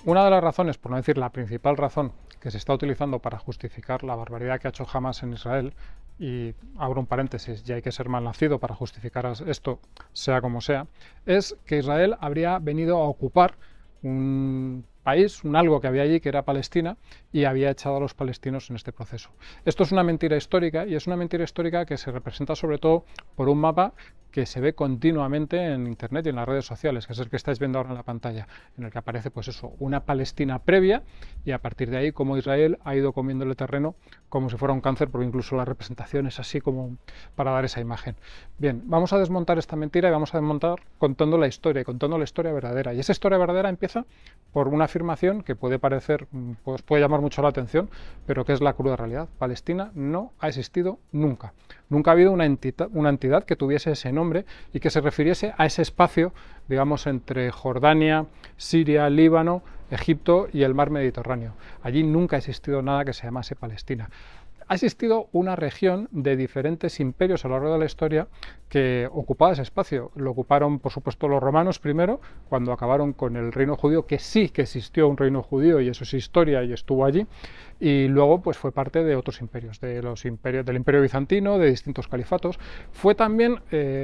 una de las razones, por no decir la principal razón, que se está utilizando para justificar la barbaridad que ha hecho Hamas en Israel, y abro un paréntesis, ya hay que ser mal nacido para justificar esto, sea como sea, es que Israel habría venido a ocupar un país, un algo que había allí, que era Palestina, y había echado a los palestinos en este proceso. Esto es una mentira histórica, y es una mentira histórica que se representa sobre todo por un mapa que se ve continuamente en internet y en las redes sociales, que es el que estáis viendo ahora en la pantalla, en el que aparece pues eso, una Palestina previa, y a partir de ahí cómo Israel ha ido comiéndole terreno como si fuera un cáncer, porque incluso la representación es así como para dar esa imagen. Bien, vamos a desmontar esta mentira y vamos a desmontar contando la historia, y contando la historia verdadera. Y esa historia verdadera empieza por una afirmación que puede parecer, pues puede llamar mucho la atención, pero que es la cruda realidad. Palestina no ha existido nunca. Nunca ha habido una entidad que tuviese ese nombre y que se refiriese a ese espacio, digamos, entre Jordania, Siria, Líbano, Egipto y el mar Mediterráneo. Allí nunca ha existido nada que se llamase Palestina. Ha existido una región de diferentes imperios a lo largo de la historia que ocupaba ese espacio. Lo ocuparon, por supuesto, los romanos primero, cuando acabaron con el reino judío, que sí que existió un reino judío y eso es historia y estuvo allí, y luego pues fue parte de otros imperios, del imperio bizantino, de distintos califatos. Fue también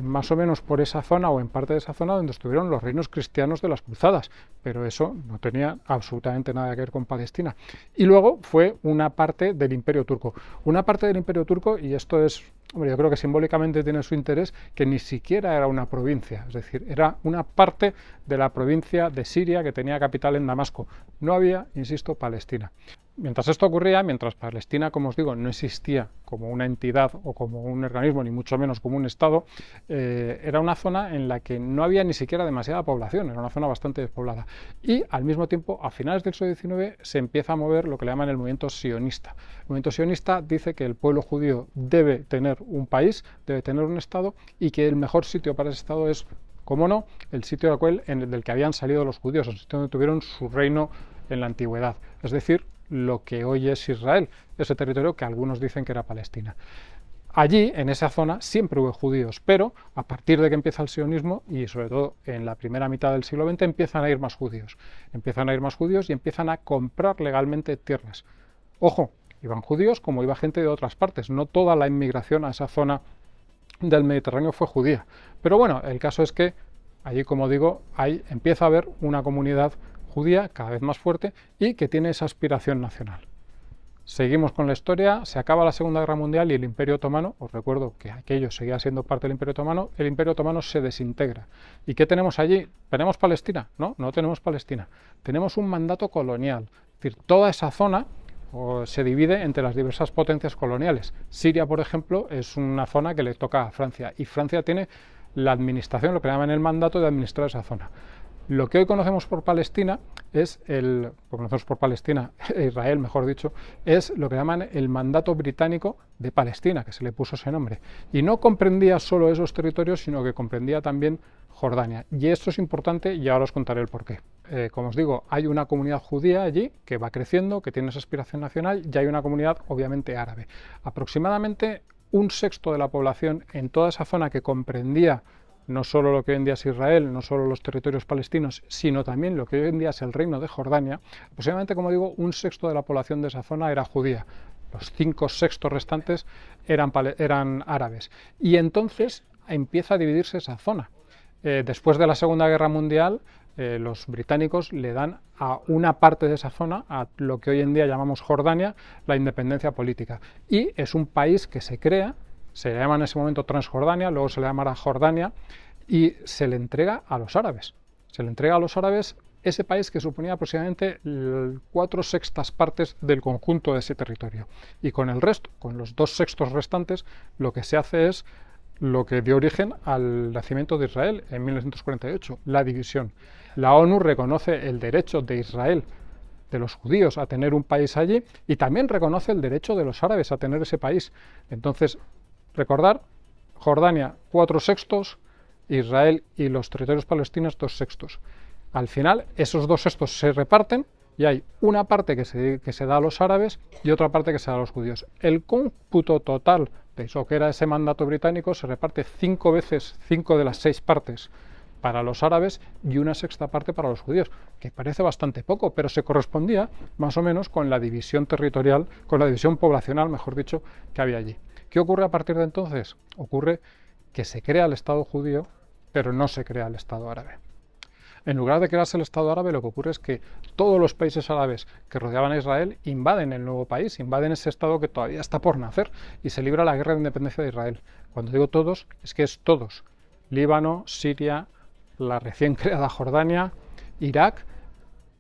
más o menos por esa zona o en parte de esa zona donde estuvieron los reinos cristianos de las cruzadas, pero eso no tenía absolutamente nada que ver con Palestina. Y luego fue una parte del imperio turco. Una parte del imperio turco, y esto es, hombre, yo creo que simbólicamente tiene su interés, que ni siquiera era una provincia, es decir, era una parte de la provincia de Siria que tenía capital en Damasco. No había, insisto, Palestina. Mientras esto ocurría, mientras Palestina, como os digo, no existía como una entidad o como un organismo, ni mucho menos como un Estado, era una zona en la que no había ni siquiera demasiada población, era una zona bastante despoblada. Y al mismo tiempo, a finales del siglo XIX, se empieza a mover lo que le llaman el movimiento sionista. El movimiento sionista dice que el pueblo judío debe tener un país, debe tener un Estado, y que el mejor sitio para ese Estado es, cómo no, el sitio del que habían salido los judíos, el sitio donde tuvieron su reino en la antigüedad, es decir, lo que hoy es Israel, ese territorio que algunos dicen que era Palestina. Allí, en esa zona, siempre hubo judíos, pero a partir de que empieza el sionismo, y sobre todo en la primera mitad del siglo XX, empiezan a ir más judíos. Empiezan a ir más judíos y empiezan a comprar legalmente tierras. Ojo, iban judíos como iba gente de otras partes, no toda la inmigración a esa zona del Mediterráneo fue judía. Pero bueno, el caso es que allí, como digo, empieza a haber una comunidad judía cada vez más fuerte y que tiene esa aspiración nacional. Seguimos con la historia, se acaba la Segunda Guerra Mundial y el Imperio Otomano, os recuerdo que aquello seguía siendo parte del Imperio Otomano, el Imperio Otomano se desintegra. ¿Y qué tenemos allí? ¿Tenemos Palestina? No, no tenemos Palestina. Tenemos un mandato colonial, es decir, toda esa zona se divide entre las diversas potencias coloniales. Siria, por ejemplo, es una zona que le toca a Francia y Francia tiene la administración, lo que llaman el mandato de administrar esa zona. Lo que hoy conocemos por Palestina Israel, mejor dicho, es lo que llaman el mandato británico de Palestina, que se le puso ese nombre. Y no comprendía solo esos territorios, sino que comprendía también Jordania. Y esto es importante y ahora os contaré el porqué. Como os digo, hay una comunidad judía allí que va creciendo, que tiene esa aspiración nacional, y hay una comunidad obviamente árabe. Aproximadamente un sexto de la población en toda esa zona que comprendía no solo lo que hoy en día es Israel, no solo los territorios palestinos, sino también lo que hoy en día es el reino de Jordania, aproximadamente, como digo, un sexto de la población de esa zona era judía. Los 5/6 restantes eran árabes. Y entonces empieza a dividirse esa zona. Después de la Segunda Guerra Mundial, los británicos le dan a una parte de esa zona, a lo que hoy en día llamamos Jordania, la independencia política. Y es un país que se crea, se llama en ese momento Transjordania, luego se le llamará Jordania, y se le entrega a los árabes. Se le entrega a los árabes ese país que suponía aproximadamente 4/6 partes del conjunto de ese territorio. Y con el resto, con los 2/6 restantes, lo que se hace es lo que dio origen al nacimiento de Israel en 1948, la división. La ONU reconoce el derecho de Israel, de los judíos, a tener un país allí, y también reconoce el derecho de los árabes a tener ese país. Entonces, recordar, Jordania 4/6, Israel y los territorios palestinos 2/6. Al final, esos 2/6 se reparten y hay una parte que se da a los árabes y otra parte que se da a los judíos. El cómputo total de eso que era ese mandato británico se reparte 5 veces 5 de las 6 partes para los árabes y una sexta parte para los judíos, que parece bastante poco, pero se correspondía más o menos con la división territorial, con la división poblacional, mejor dicho, que había allí. ¿Qué ocurre a partir de entonces? Ocurre que se crea el Estado judío, pero no se crea el Estado árabe. En lugar de crearse el Estado árabe, lo que ocurre es que todos los países árabes que rodeaban a Israel invaden el nuevo país, invaden ese Estado que todavía está por nacer y se libra la guerra de independencia de Israel. Cuando digo todos, es que es todos. Líbano, Siria, la recién creada Jordania, Irak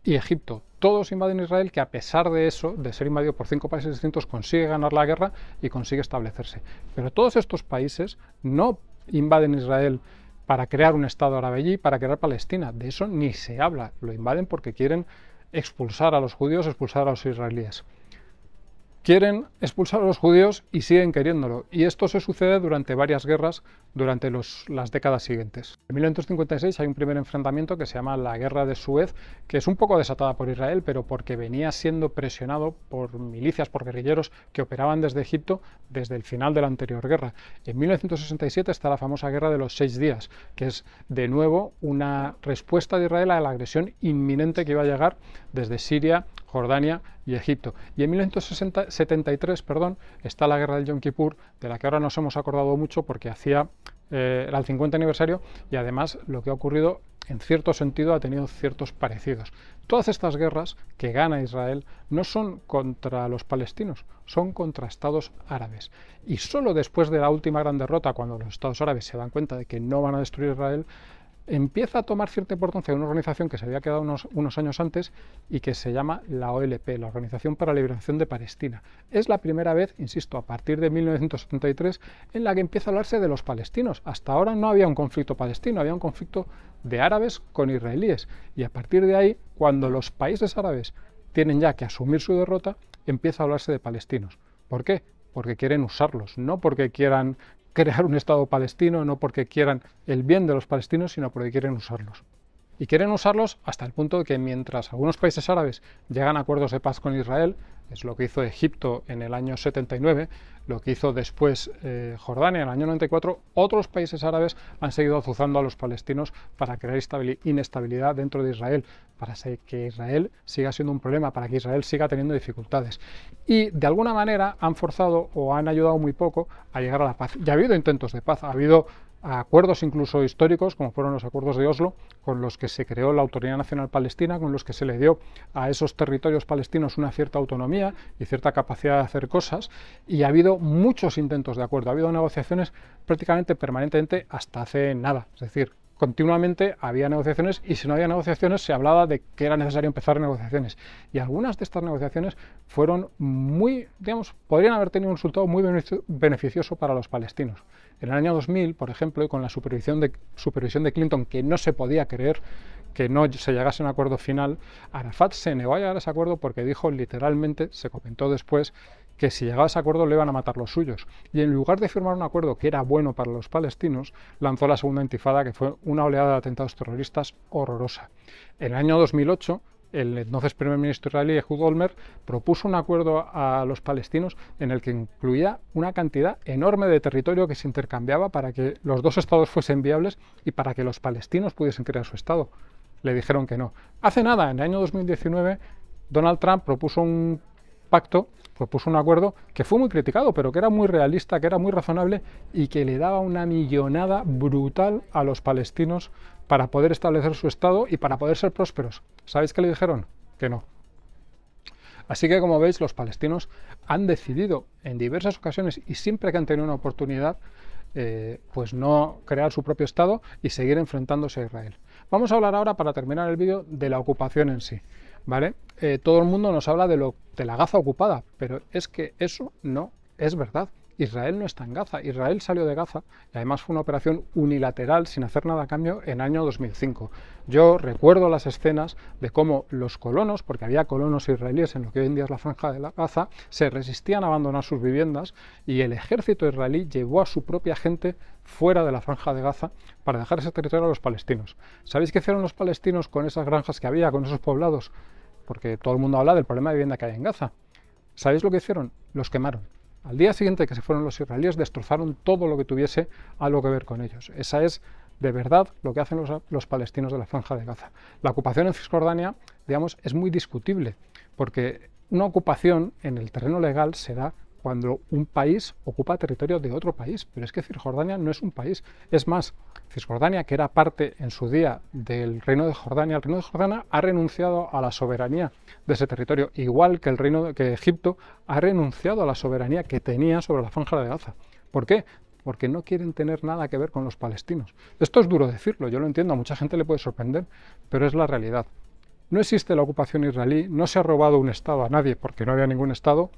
y Egipto. Todos invaden Israel, que a pesar de eso, de ser invadido por 5 países distintos, consigue ganar la guerra y consigue establecerse. Pero todos estos países no invaden Israel para crear un Estado árabe allí, para crear Palestina. De eso ni se habla. Lo invaden porque quieren expulsar a los judíos, expulsar a los israelíes. Quieren expulsar a los judíos y siguen queriéndolo. Y esto se sucede durante varias guerras durante las décadas siguientes. En 1956 hay un primer enfrentamiento que se llama la Guerra de Suez, que es un poco desatada por Israel, pero porque venía siendo presionado por milicias, por guerrilleros que operaban desde Egipto desde el final de la anterior guerra. En 1967 está la famosa Guerra de los 6 días, que es de nuevo una respuesta de Israel a la agresión inminente que iba a llegar desde Siria, Jordania y Egipto. Y en 1973 está la Guerra del Yom Kippur, de la que ahora nos hemos acordado mucho porque era el 50 aniversario y además lo que ha ocurrido en cierto sentido ha tenido ciertos parecidos. Todas estas guerras que gana Israel no son contra los palestinos, son contra estados árabes. Y solo después de la última gran derrota, cuando los estados árabes se dan cuenta de que no van a destruir Israel, empieza a tomar cierta importancia una organización que se había quedado unos años antes y que se llama la OLP, la Organización para la Liberación de Palestina. Es la primera vez, insisto, a partir de 1973, en la que empieza a hablarse de los palestinos. Hasta ahora no había un conflicto palestino, había un conflicto de árabes con israelíes. Y a partir de ahí, cuando los países árabes tienen ya que asumir su derrota, empieza a hablarse de palestinos. ¿Por qué? Porque quieren usarlos, no porque quieran crear un Estado palestino, no porque quieran el bien de los palestinos, sino porque quieren usarlos. Y quieren usarlos hasta el punto de que mientras algunos países árabes llegan a acuerdos de paz con Israel, es lo que hizo Egipto en el año 79, lo que hizo después Jordania en el año 94, otros países árabes han seguido azuzando a los palestinos para crear inestabilidad dentro de Israel, para que Israel siga siendo un problema, para que Israel siga teniendo dificultades. Y de alguna manera han forzado o han ayudado muy poco a llegar a la paz. Ya ha habido intentos de paz, ha habido acuerdos incluso históricos, como fueron los acuerdos de Oslo, con los que se creó la Autoridad Nacional Palestina, con los que se le dio a esos territorios palestinos una cierta autonomía y cierta capacidad de hacer cosas, y ha habido muchos intentos de acuerdo, ha habido negociaciones prácticamente permanentemente hasta hace nada, es decir, continuamente había negociaciones y si no había negociaciones se hablaba de que era necesario empezar negociaciones. Y algunas de estas negociaciones fueron muy, podrían haber tenido un resultado muy beneficioso para los palestinos. En el año 2000, por ejemplo, y con la supervisión de Clinton, que no se podía creer que no se llegase a un acuerdo final, Arafat se negó a llegar a ese acuerdo porque dijo literalmente, se comentó después, que si llegaba a ese acuerdo le iban a matar los suyos. Y en lugar de firmar un acuerdo que era bueno para los palestinos, lanzó la segunda intifada, que fue una oleada de atentados terroristas horrorosa. En el año 2008, el entonces primer ministro israelí Ehud Olmert propuso un acuerdo a los palestinos en el que incluía una cantidad enorme de territorio que se intercambiaba para que los dos estados fuesen viables y para que los palestinos pudiesen crear su estado. Le dijeron que no. Hace nada, en el año 2019, Donald Trump propuso un pacto, propuso un acuerdo que fue muy criticado, pero que era muy realista, que era muy razonable y que le daba una millonada brutal a los palestinos para poder establecer su estado y para poder ser prósperos. ¿Sabéis qué le dijeron? Que no. Así que, como veis, los palestinos han decidido en diversas ocasiones y siempre que han tenido una oportunidad, pues no crear su propio estado y seguir enfrentándose a Israel. Vamos a hablar ahora, para terminar el vídeo, de la ocupación en sí, ¿vale? Todo el mundo nos habla de la Gaza ocupada, pero es que eso no es verdad. Israel no está en Gaza. Israel salió de Gaza y además fue una operación unilateral sin hacer nada a cambio en el año 2005. Yo recuerdo las escenas de cómo los colonos, porque había colonos israelíes en lo que hoy en día es la Franja de la Gaza, se resistían a abandonar sus viviendas y el ejército israelí llevó a su propia gente fuera de la Franja de Gaza para dejar ese territorio a los palestinos. ¿Sabéis qué hicieron los palestinos con esas granjas que había, con esos poblados? Porque todo el mundo habla del problema de vivienda que hay en Gaza. ¿Sabéis lo que hicieron? Los quemaron. Al día siguiente que se fueron los israelíes, destrozaron todo lo que tuviese algo que ver con ellos. Esa es de verdad lo que hacen los palestinos de la Franja de Gaza. La ocupación en Cisjordania, digamos, es muy discutible, porque una ocupación en el terreno legal se da cuando un país ocupa territorio de otro país, pero es que Cisjordania no es un país. Es más, Cisjordania, que era parte en su día del Reino de Jordania, el Reino de Jordania ha renunciado a la soberanía de ese territorio, igual que que Egipto ha renunciado a la soberanía que tenía sobre la Franja de Gaza. ¿Por qué? Porque no quieren tener nada que ver con los palestinos. Esto es duro decirlo, yo lo entiendo, a mucha gente le puede sorprender, pero es la realidad. No existe la ocupación israelí, no se ha robado un Estado a nadie porque no había ningún Estado,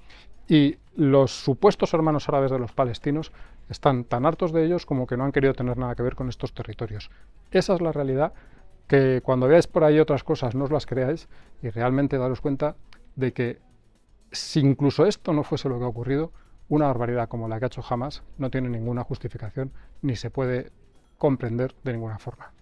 y los supuestos hermanos árabes de los palestinos están tan hartos de ellos como que no han querido tener nada que ver con estos territorios. Esa es la realidad, que cuando veáis por ahí otras cosas no os las creáis y realmente daros cuenta de que si incluso esto no fuese lo que ha ocurrido, una barbaridad como la que ha hecho Hamas no tiene ninguna justificación ni se puede comprender de ninguna forma.